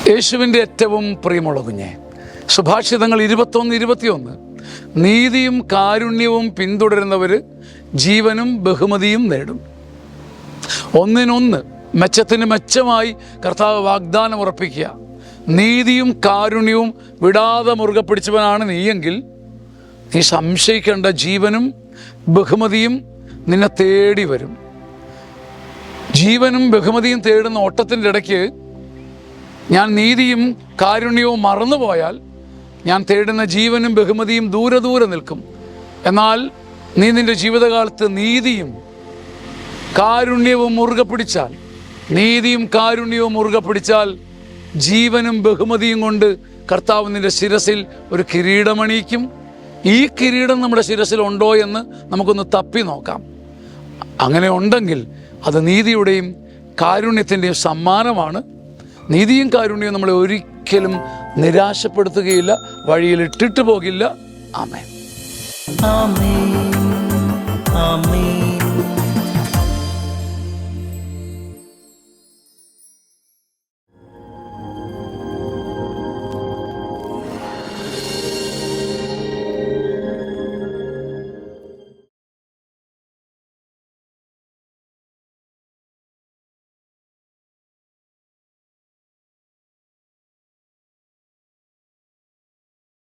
യേശുവിൻ്റെ ഏറ്റവും പ്രിയമുള്ള കുഞ്ഞെ, സുഭാഷിതങ്ങൾ 21:21 നീതിയും കാരുണ്യവും പിന്തുടരുന്നവർ ജീവനും ബഹുമതിയും നേടും. ഒന്നിനൊന്ന് മെച്ചത്തിന് മെച്ചമായി കർത്താവ് വാഗ്ദാനം ഉറപ്പിക്കുക. നീതിയും കാരുണ്യവും വിടാതെ മുറുകെ പിടിച്ചവനാണ് നീയെങ്കിൽ നീ സംശയിക്കേണ്ട, ജീവനും ബഹുമതിയും നിന്നെ തേടി വരും. ജീവനും ബഹുമതിയും തേടുന്ന ഓട്ടത്തിൻ്റെ ഇടയ്ക്ക് ഞാൻ നീതിയും കാരുണ്യവും മറന്നുപോയാൽ ഞാൻ തേടുന്ന ജീവനും ബഹുമതിയും ദൂരെ ദൂരെ നിൽക്കും. എന്നാൽ നീ നിൻ്റെ ജീവിതകാലത്ത് നീതിയും കാരുണ്യവും മുറുകെ പിടിച്ചാൽ, നീതിയും കാരുണ്യവും മുറുകെ പിടിച്ചാൽ ജീവനും ബഹുമതിയും കൊണ്ട് കർത്താവ് നിൻ്റെ ശിരസിൽ ഒരു കിരീടമണിയിക്കും. ഈ കിരീടം നമ്മുടെ ശിരസിലുണ്ടോ എന്ന് നമുക്കൊന്ന് തപ്പി നോക്കാം. അങ്ങനെ ഉണ്ടെങ്കിൽ അത് നീതിയുടെയും കാരുണ്യത്തിൻ്റെയും സമ്മാനമാണ്. നീതിയും കാരുണ്യവും നമ്മളെ ഒരിക്കലും നിരാശപ്പെടുത്തുകയില്ല, വഴിയിൽ ഇട്ടിട്ട് പോകില്ല. ആമേൻ.